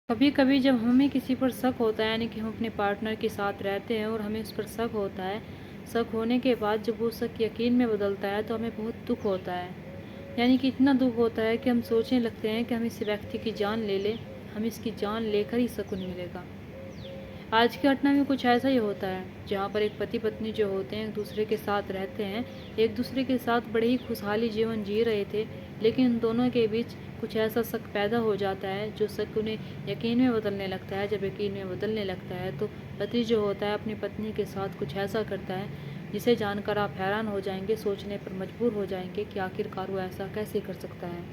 कभी कभी जब हमें किसी पर शक होता है, यानी कि हम अपने पार्टनर के साथ रहते हैं और हमें उस पर शक होता है, शक होने के बाद जब वो शक यकीन में बदलता है तो हमें बहुत दुख होता है। यानी कि इतना दुख होता है कि हम सोचने लगते हैं कि हम इस व्यक्ति की जान ले लें, हम इसकी जान लेकर ही सुकून मिलेगा। आज की घटना में कुछ ऐसा ही होता है, जहाँ पर एक पति पत्नी जो होते हैं एक दूसरे के साथ रहते हैं, एक दूसरे के साथ बड़े ही खुशहाली जीवन जी रहे थे, लेकिन इन दोनों के बीच कुछ ऐसा शक पैदा हो जाता है जो शक उन्हें यकीन में बदलने लगता है। जब यकीन में बदलने लगता है तो पति जो होता है अपनी पत्नी के साथ कुछ ऐसा करता है जिसे जानकर आप हैरान हो जाएंगे, सोचने पर मजबूर हो जाएंगे कि आखिरकार वो ऐसा कैसे कर सकता है।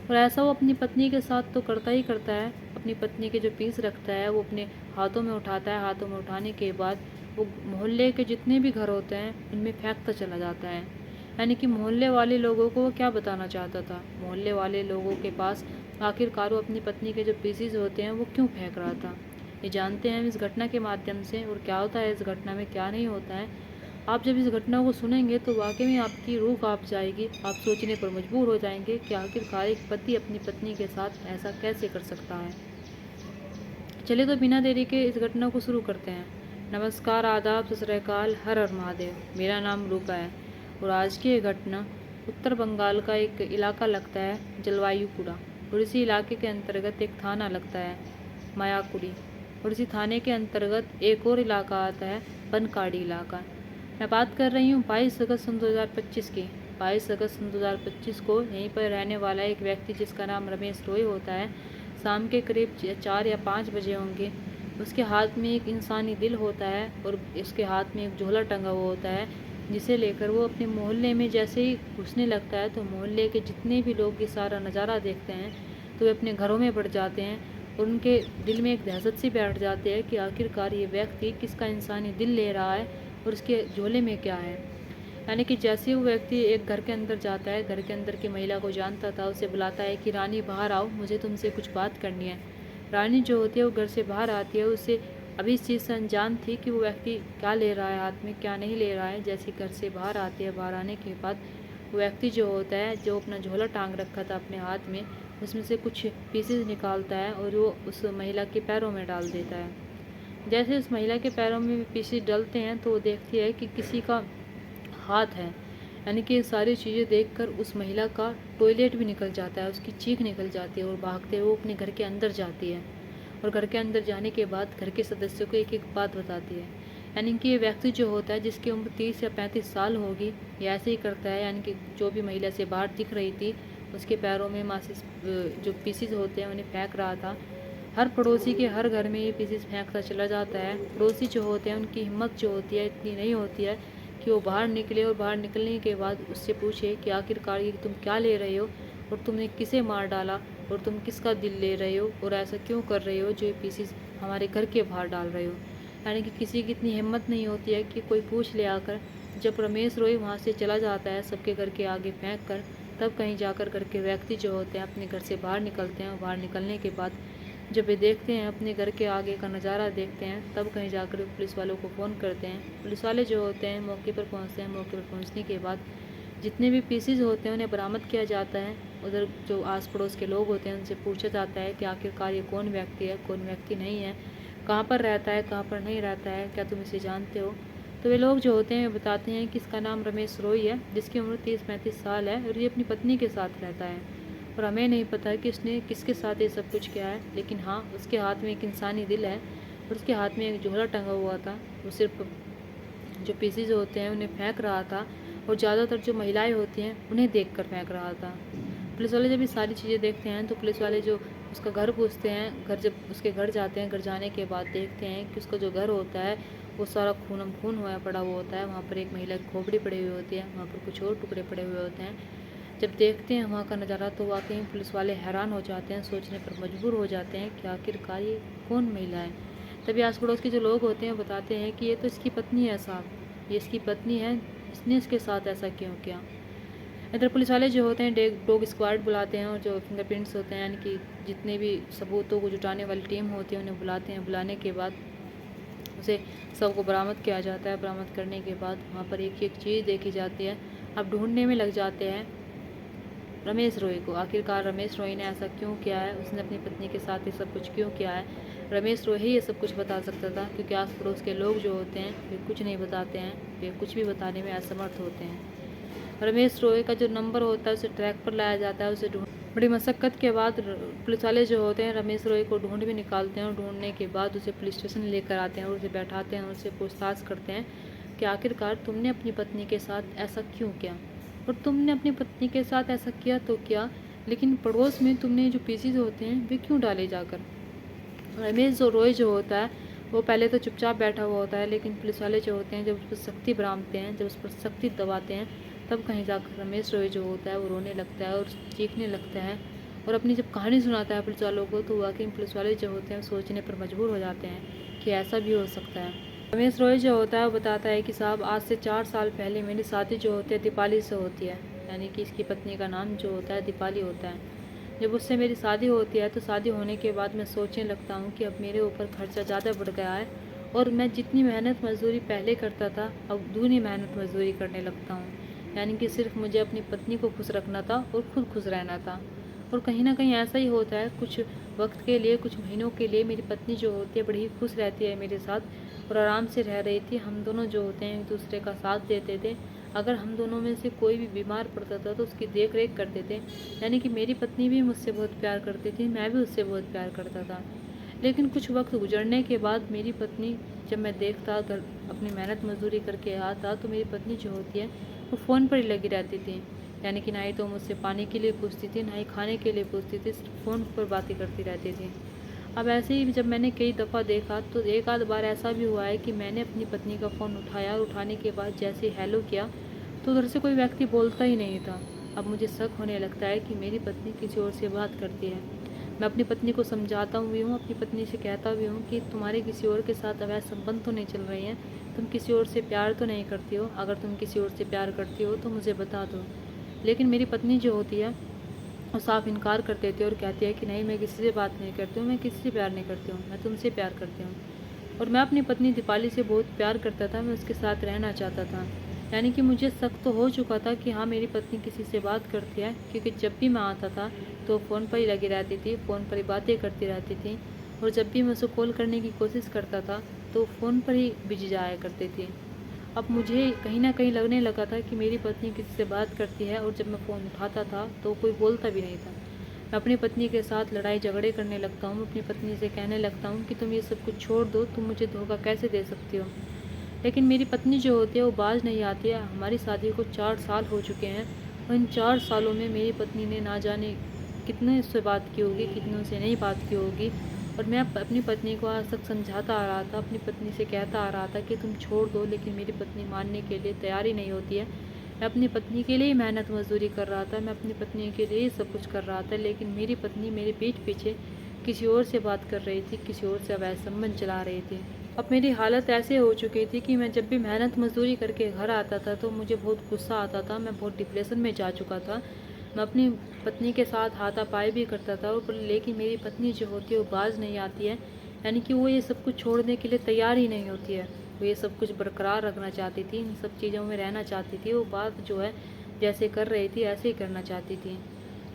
और ऐसा वो अपनी पत्नी के साथ तो करता ही करता है। अपनी पत्नी के जो पीस रखता है वो अपने हाथों में उठाता है, हाथों में उठाने के बाद वो मोहल्ले के जितने भी घर होते हैं उनमें फेंकता चला जाता है। यानी कि मोहल्ले वाले लोगों को वो क्या बताना चाहता था, मोहल्ले वाले लोगों के पास आखिरकार वो अपनी पत्नी के जो पीसीज होते हैं वो क्यों फेंक रहा था, ये जानते हैं हम इस घटना के माध्यम से। और क्या होता है इस घटना में, क्या नहीं होता है, आप जब इस घटना को सुनेंगे तो वाकई में आपकी रूह कांप जाएगी। आप सोचने पर मजबूर हो जाएंगे कि आखिरकार एक पति अपनी पत्नी के साथ ऐसा कैसे कर सकता है। चलिए तो बिना देरी के इस घटना को शुरू करते हैं। नमस्कार, आदाब, सत श्री अकाल, हर हर महादेव। मेरा नाम रूपा है और आज की ये घटना उत्तर बंगाल का एक इलाका लगता है जलवायुपुरा, और इसी इलाके के अंतर्गत एक थाना लगता है मायाकुड़ी, और इसी थाने के अंतर्गत एक और इलाका आता है बनकाड़ी इलाका। मैं बात कर रही हूँ 22 अगस्त सन 2025 की। 22 अगस्त सन 2025 को यहीं पर रहने वाला एक व्यक्ति जिसका नाम रमेश रॉय होता है, शाम के करीब 4 या 5 बजे होंगे, उसके हाथ में एक इंसानी दिल होता है और उसके हाथ में एक झोला टंगा हुआ होता है, जिसे लेकर वो अपने मोहल्ले में जैसे ही घुसने लगता है तो मोहल्ले के जितने भी लोग ये सारा नज़ारा देखते हैं तो वे अपने घरों में बढ़ जाते हैं और उनके दिल में एक दहशत सी बैठ जाती है कि आखिरकार ये व्यक्ति किसका इंसानी दिल ले रहा है और उसके झोले में क्या है। यानी कि जैसे वो व्यक्ति एक घर के अंदर जाता है, घर के अंदर की महिला को जानता था, उसे बुलाता है कि रानी बाहर आओ, मुझे तुमसे कुछ बात करनी है। रानी जो होती है वो घर से बाहर आती है, उसे अभी इस चीज़ से अनजान थी कि वो व्यक्ति क्या ले रहा है हाथ में, क्या नहीं ले रहा है। जैसे घर से बाहर आती है, बाहर आने के बाद वो व्यक्ति जो होता है, जो अपना झोला टांग रखा था अपने हाथ में, उसमें से कुछ पीसेस निकालता है और वो उस महिला के पैरों में डाल देता है। जैसे उस महिला के पैरों में पीसेस डलते हैं तो वो देखती है कि किसी का हाथ है। यानी कि ये सारी चीज़ें देखकर उस महिला का टॉयलेट भी निकल जाता है, उसकी चीख निकल जाती है और भागते हुए वो अपने घर के अंदर जाती है। और घर के अंदर जाने के बाद घर के सदस्यों को एक एक बात बताती है। यानी कि ये व्यक्ति जो होता है जिसकी उम्र 30 या 35 साल होगी, ये ऐसे ही करता है। यानी कि जो भी महिला से बाहर दिख रही थी उसके पैरों में मासिस जो पीसीज होते हैं उन्हें फेंक रहा था। हर पड़ोसी के हर घर में ये पीसीज फेंकता चला जाता है। पड़ोसी जो होते हैं उनकी हिम्मत जो होती है इतनी नहीं होती है कि वो बाहर निकले और बाहर निकलने के बाद उससे पूछे कि आखिरकार ये तुम क्या ले रहे हो और तुमने किसे मार डाला और तुम किसका दिल ले रहे हो और ऐसा क्यों कर रहे हो जो ये पीसीस हमारे घर के बाहर डाल रहे हो। यानी कि किसी की इतनी हिम्मत नहीं होती है कि कोई पूछ ले आकर। जब रमेश रॉय वहाँ से चला जाता है सबके घर के आगे फेंक कर, तब कहीं जाकर घर के व्यक्ति जो होते हैं अपने घर से बाहर निकलते हैं और बाहर निकलने के बाद जब वे देखते हैं अपने घर के आगे का नज़ारा देखते हैं, तब कहीं जाकर पुलिस वालों को फ़ोन करते हैं। पुलिस वाले जो होते हैं मौके पर पहुंचते हैं। मौके पर पहुंचने के बाद जितने भी पीसीज होते हैं उन्हें बरामद किया जाता है। उधर जो आस पड़ोस के लोग होते हैं उनसे पूछा जाता है कि आखिरकार ये कौन व्यक्ति है, कौन व्यक्ति नहीं है, कहाँ पर रहता है, कहाँ पर नहीं रहता है, क्या तुम इसे जानते हो। तो वे लोग जो होते हैं वे बताते हैं कि इसका नाम रमेश रॉय है, जिसकी उम्र 30-35 साल है और ये अपनी पत्नी के साथ रहता है। और हमें नहीं पता कि उसने किसके साथ ये सब कुछ किया है, लेकिन हाँ उसके हाथ में एक इंसानी दिल है और उसके हाथ में एक झोला टंगा हुआ था। वो सिर्फ जो पीसीज होते हैं उन्हें फेंक रहा था और ज़्यादातर जो महिलाएं होती हैं उन्हें देखकर फेंक रहा था। पुलिस वाले जब ये सारी चीज़ें देखते हैं तो पुलिस वाले जो उसका घर पूछते हैं, घर जब उसके घर जाते हैं, घर जाने के बाद देखते हैं कि उसका जो घर होता है वो सारा खूनम खून हुआ पड़ा हुआ होता है। वहाँ पर एक महिला की खोपड़ी पड़ी हुई होती है, वहाँ पर कुछ और टुकड़े पड़े हुए होते हैं। जब देखते हैं वहाँ का नज़ारा तो वाकई में पुलिस वाले हैरान हो जाते हैं, सोचने पर मजबूर हो जाते हैं कि आखिरकार ये कौन महिला है। तभी आस पड़ोस के जो लोग होते हैं बताते हैं कि ये तो इसकी पत्नी है साहब, ये इसकी पत्नी है, इसने इसके साथ ऐसा क्यों किया। इधर पुलिस वाले जो होते हैं डॉग स्क्वाड बुलाते हैं और जो फिंगरप्रिंट्स होते हैं यानी कि जितने भी सबूतों को जुटाने वाली टीम होती है उन्हें बुलाते हैं। बुलाने के बाद उसे सबको बरामद किया जाता है। बरामद करने के बाद वहाँ पर एक एक चीज़ देखी जाती है। अब ढूंढने में लग जाते हैं रमेश रॉय को। आखिरकार रमेश रॉय ने ऐसा क्यों किया है, उसने अपनी पत्नी के साथ ये सब कुछ क्यों किया है। रमेश रॉय ही ये सब कुछ बता सकता था, क्योंकि आस पड़ोस के लोग जो होते हैं वे कुछ नहीं बताते हैं, वे कुछ भी बताने में असमर्थ होते हैं। रमेश रॉय का जो नंबर होता है उसे ट्रैक पर लाया जाता है, उसे ढूंढ बड़ी मशक्क़त के बाद पुलिस वाले जो होते हैं रमेश रॉय को ढूंढ भी निकालते हैं, और ढूंढने के बाद उसे पुलिस स्टेशन लेकर आते हैं और उसे बैठाते हैं, उससे पूछताछ करते हैं कि आखिरकार तुमने अपनी पत्नी के साथ ऐसा क्यों किया, और तुमने अपनी पत्नी के साथ ऐसा किया तो क्या, लेकिन पड़ोस में तुमने जो पीसीज होते हैं वे क्यों डाले जाकर। रमेश रॉय जो होता है वो पहले तो चुपचाप बैठा हुआ होता है, लेकिन पुलिस वाले जो होते हैं जब उस पर सख्ती बरमाते हैं, जब उस पर सख्ती दबाते हैं, तब कहीं जाकर रमेश रॉय जो होता है वो रोने लगता है और चीखने लगता है, और अपनी जब कहानी सुनाता है पुलिस वालों को, तो वाकई पुलिस वाले जो होते हैं सोचने पर मजबूर हो जाते हैं कि ऐसा भी हो सकता है। रमेश रॉय जो होता है वो बताता है कि साहब आज से 4 साल पहले मेरी शादी जो होती है दीपाली से होती है, यानी कि इसकी पत्नी का नाम जो होता है दीपाली होता है। जब उससे मेरी शादी होती है तो शादी होने के बाद मैं सोचने लगता हूँ कि अब मेरे ऊपर खर्चा ज़्यादा बढ़ गया है, और मैं जितनी मेहनत मजदूरी पहले करता था अब दूनी मेहनत मजदूरी करने लगता हूँ, यानी कि सिर्फ मुझे अपनी पत्नी को खुश रखना था और खुद खुश रहना था। और कहीं ना कहीं ऐसा ही होता है, कुछ वक्त के लिए, कुछ महीनों के लिए मेरी पत्नी जो होती है बड़ी ही खुश रहती है मेरे साथ, और आराम से रह रही थी। हम दोनों जो होते हैं एक दूसरे का साथ देते थे, अगर हम दोनों में से कोई भी बीमार पड़ता था तो उसकी देख रेख करते थे, यानी कि मेरी पत्नी भी मुझसे बहुत प्यार करती थी, मैं भी उससे बहुत प्यार करता था। लेकिन कुछ वक्त गुजरने के बाद मेरी पत्नी, जब मैं देखता घर अपनी मेहनत मजदूरी करके आता, तो मेरी पत्नी जो होती है वो फ़ोन पर ही लगी रहती थी, यानी कि ना ही तो मुझसे पानी के लिए पूछती थी, ना ही खाने के लिए पूछती थी, सिर्फ फ़ोन पर बातें करती रहती थी। अब ऐसे ही जब मैंने कई दफ़ा देखा तो एक आध बार ऐसा भी हुआ है कि मैंने अपनी पत्नी का फ़ोन उठाया, और उठाने के बाद जैसे ही हेलो किया तो उधर से कोई व्यक्ति बोलता ही नहीं था। अब मुझे शक होने लगता है कि मेरी पत्नी किसी और से बात करती है। मैं अपनी पत्नी को समझाता भी हूँ, अपनी पत्नी से कहता भी हूँ कि तुम्हारे किसी और के साथ अवैध संबंध तो नहीं चल रही हैं, तुम किसी और से प्यार तो नहीं करती हो, अगर तुम किसी और से प्यार करती हो तो मुझे बता दो। लेकिन मेरी पत्नी जो होती है वो साफ इनकार कर देती है और कहती है कि नहीं, मैं किसी से बात नहीं करती हूँ, मैं किसी से प्यार नहीं करती हूँ, मैं तुमसे प्यार करती हूँ। और मैं अपनी पत्नी दीपाली से बहुत प्यार करता था, मैं उसके साथ रहना चाहता था, यानी कि मुझे शक तो हो चुका था कि हाँ मेरी पत्नी किसी से बात करती है, क्योंकि जब भी मैं आता था तो फ़ोन पर ही लगी रहती थी, फ़ोन पर ही बातें करती रहती थी, और जब भी मैं उसे कॉल करने की कोशिश करता था तो फ़ोन पर ही बिजी जाया करती थी। अब मुझे कहीं ना कहीं लगने लगा था कि मेरी पत्नी किसी से बात करती है, और जब मैं फ़ोन उठाता था तो कोई बोलता भी नहीं था। मैं अपनी पत्नी के साथ लड़ाई झगड़े करने लगता हूँ, अपनी पत्नी से कहने लगता हूँ कि तुम ये सब कुछ छोड़ दो, तुम मुझे धोखा कैसे दे सकती हो। लेकिन मेरी पत्नी जो होती है वो बाज नहीं आती है। हमारी शादी को 4 साल हो चुके हैं, और इन 4 सालों में मेरी पत्नी ने ना जाने कितने उससे बात की होगी, कितनों से नहीं बात की होगी। और मैं अपनी पत्नी को आज तक समझाता आ रहा था, अपनी पत्नी से कहता आ रहा था कि तुम छोड़ दो, लेकिन मेरी पत्नी मानने के लिए तैयार ही नहीं होती है। मैं अपनी पत्नी के लिए ही मेहनत मजदूरी कर रहा था, मैं अपनी पत्नी के लिए ही सब कुछ कर रहा था, लेकिन मेरी पत्नी मेरे पीठ पीछे किसी और से बात कर रही थी, किसी और से अवैध संबंध चला रही थी। अब मेरी हालत ऐसे हो चुकी थी कि मैं जब भी मेहनत मजदूरी करके घर आता था तो मुझे बहुत गुस्सा आता था, मैं बहुत डिप्रेशन में जा चुका था। मैं अपनी पत्नी के साथ हाथापाई भी करता था, और लेकिन मेरी पत्नी जो होती है वो बाज नहीं आती है, यानी कि वो ये सब कुछ छोड़ने के लिए तैयार ही नहीं होती है। वो ये सब कुछ बरकरार रखना चाहती थी, इन सब चीज़ों में रहना चाहती थी, वो बात जो है जैसे कर रही थी ऐसे ही करना चाहती थी।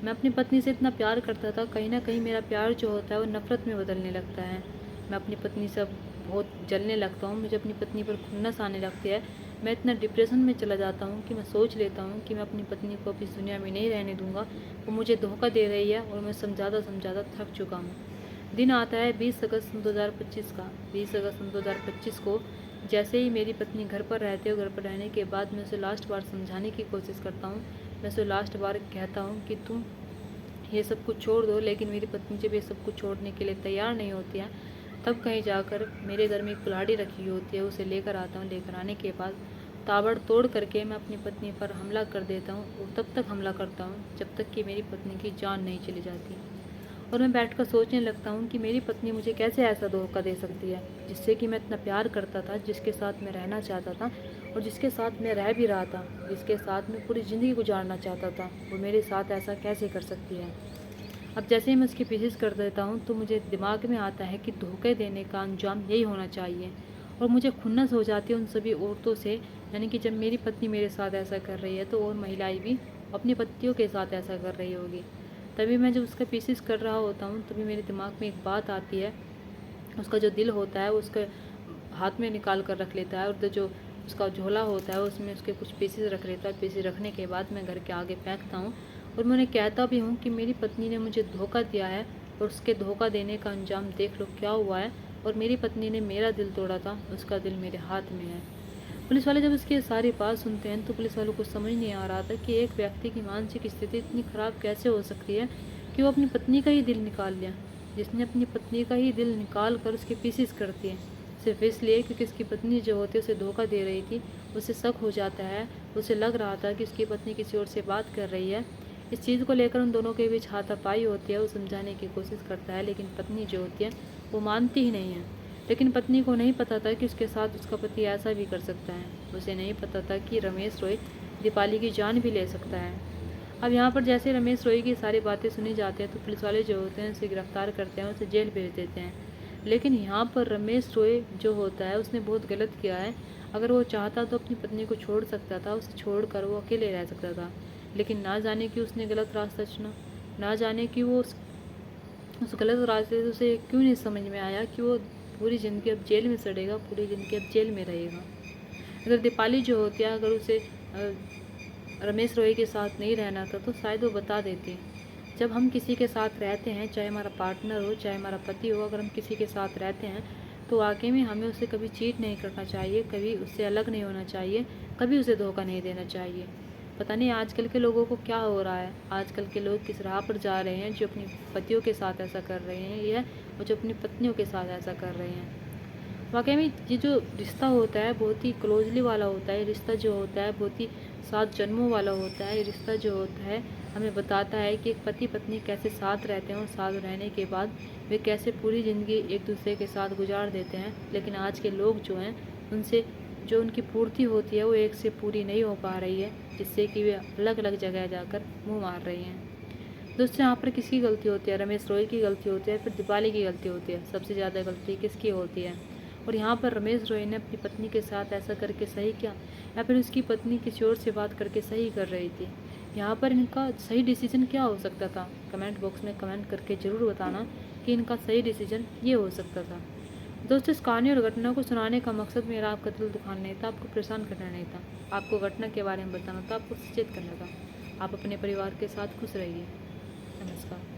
मैं अपनी पत्नी से इतना प्यार करता था, कहीं ना कहीं मेरा प्यार जो होता है वो नफ़रत में बदलने लगता है। मैं अपनी पत्नी से अब बहुत जलने लगता हूँ, मुझे अपनी पत्नी पर खुन्नस आने लगती है। मैं इतना डिप्रेशन में चला जाता हूँ कि मैं सोच लेता हूँ कि मैं अपनी पत्नी को अब इस दुनिया में नहीं रहने दूँगा। वो मुझे धोखा दे रही है, और मैं समझाता समझाता थक चुका हूँ। दिन आता है 20 अगस्त सन 2025 का। 20 अगस्त सन 2025 को जैसे ही मेरी पत्नी घर पर रहती है, घर पर रहने के बाद मैं उसे लास्ट बार समझाने की कोशिश करता हूँ। मैं उसे लास्ट बार कहता हूँ कि तुम ये सब कुछ छोड़ दो, लेकिन मेरी पत्नी जब ये सब कुछ छोड़ने के लिए तैयार नहीं होती है, तब कहीं जाकर मेरे घर में एक कुल्हाड़ी रखी होती है, उसे लेकर आता हूँ। लेकर आने के बाद ताबड़तोड़ करके मैं अपनी पत्नी पर हमला कर देता हूँ, और तब तक हमला करता हूँ जब तक कि मेरी पत्नी की जान नहीं चली जाती। और मैं बैठकर सोचने लगता हूँ कि मेरी पत्नी मुझे कैसे ऐसा धोखा दे सकती है, जिससे कि मैं इतना प्यार करता था, जिसके साथ मैं रहना चाहता था, और जिसके साथ मैं रह भी रहा था, जिसके साथ मैं पूरी ज़िंदगी गुजारना चाहता था, वो मेरे साथ ऐसा कैसे कर सकती है। अब जैसे ही मैं उसकी कोशिश कर देता हूँ तो मुझे दिमाग में आता है कि धोखे देने का अंजाम यही होना चाहिए, और मुझे खुन्नस हो जाती है उन सभी औरतों से, यानी कि जब मेरी पत्नी मेरे साथ ऐसा कर रही है तो और महिलाएं भी अपनी पत्नियों के साथ ऐसा कर रही होगी। तभी मैं जब उसका पीसेस कर रहा होता हूँ तभी मेरे दिमाग में एक बात आती है, उसका जो दिल होता है उसके हाथ में निकाल कर रख लेता है, और जो उसका झोला होता है उसमें उसके कुछ पीसेस रख लेता है। पीसेस रखने के बाद मैं घर के आगे फेंकता हूँ और मैं उन्हें कहता भी हूँ कि मेरी पत्नी ने मुझे धोखा दिया है और उसके धोखा देने का अंजाम देख लो क्या हुआ है, और मेरी पत्नी ने मेरा दिल तोड़ा था, उसका दिल मेरे हाथ में है। पुलिस वाले जब इसकी सारी बात सुनते हैं तो पुलिस वालों को समझ नहीं आ रहा था कि एक व्यक्ति की मानसिक स्थिति इतनी ख़राब कैसे हो सकती है कि वो अपनी पत्नी का ही दिल निकाल लिया, जिसने अपनी पत्नी का ही दिल निकाल कर उसके पीसेस कर दिए, सिर्फ इसलिए क्योंकि उसकी पत्नी जो होती है उसे धोखा दे रही थी। उसे शक हो जाता है, उसे लग रहा था कि उसकी पत्नी किसी और से बात कर रही है। इस चीज़ को लेकर उन दोनों के बीच हाथापाई होती है। वो समझाने की कोशिश करता है लेकिन पत्नी जो होती है वो मानती ही नहीं है। लेकिन पत्नी को नहीं पता था कि उसके साथ उसका पति ऐसा भी कर सकता है। उसे नहीं पता था कि रमेश रॉय दीपाली की जान भी ले सकता है। अब यहाँ पर जैसे रमेश रॉय की सारी बातें सुनी जाती हैं तो पुलिस वाले जो होते हैं उसे गिरफ्तार करते हैं, उसे जेल भेज देते हैं। लेकिन यहाँ पर रमेश रॉय जो होता है उसने बहुत गलत किया है। अगर वो चाहता तो अपनी पत्नी को छोड़ सकता था, उसे छोड़कर वो अकेले रह सकता था। लेकिन ना जाने कि उसने गलत रास्ता चुना, ना जाने कि वो उस गलत रास्ते से उसे क्यों नहीं समझ में आया कि वो पूरी ज़िंदगी अब जेल में सड़ेगा, पूरी ज़िंदगी अब जेल में रहेगा। अगर दीपाली जो होती है, अगर उसे रमेश रॉय के साथ नहीं रहना था तो शायद वो बता देती। जब हम किसी के साथ रहते हैं, चाहे हमारा पार्टनर हो चाहे हमारा पति हो, अगर हम किसी के साथ रहते हैं तो वाकई में हमें उससे कभी चीट नहीं करना चाहिए, कभी उससे अलग नहीं होना चाहिए, कभी उसे धोखा नहीं देना चाहिए। पता नहीं आजकल के लोगों को क्या हो रहा है, आजकल के लोग किस राह पर जा रहे हैं जो अपनी पतियों के साथ ऐसा कर रहे हैं या और जो अपनी पत्नियों के साथ ऐसा कर रहे हैं। वाकई में ये जो रिश्ता होता है बहुत ही क्लोजली वाला होता है। रिश्ता जो होता है बहुत ही 7 जन्मों वाला होता है। रिश्ता जो होता है हमें बताता है कि एक पति पत्नी कैसे साथ रहते हैं और साथ रहने के बाद वे कैसे पूरी ज़िंदगी एक दूसरे के साथ गुजार देते हैं। लेकिन आज के लोग जो हैं उनसे जो उनकी पूर्ति होती है वो एक से पूरी नहीं हो पा रही है, जिससे कि वे अलग अलग जगह जाकर मुँह मार रही हैं। दोस्तों यहाँ पर किसकी गलती होती है? रमेश रॉय की गलती होती है, फिर दीपाली की गलती होती है? सबसे ज़्यादा गलती किसकी होती है? और यहाँ पर रमेश रॉय ने अपनी पत्नी के साथ ऐसा करके सही किया या फिर उसकी पत्नी किसी और से बात करके सही कर रही थी? यहाँ पर इनका सही डिसीजन क्या हो सकता था? कमेंट बॉक्स में कमेंट करके ज़रूर बताना कि इनका सही डिसीजन ये हो सकता था। दोस्तों इस कहानी और घटना को सुनाने का मकसद मेरा आपका दिल दुखाना नहीं था, आपको परेशान करना नहीं था, आपको घटना के बारे में बताना था, आपको सचेत करना था। आप अपने परिवार के साथ खुश रहिए। नमस्कार।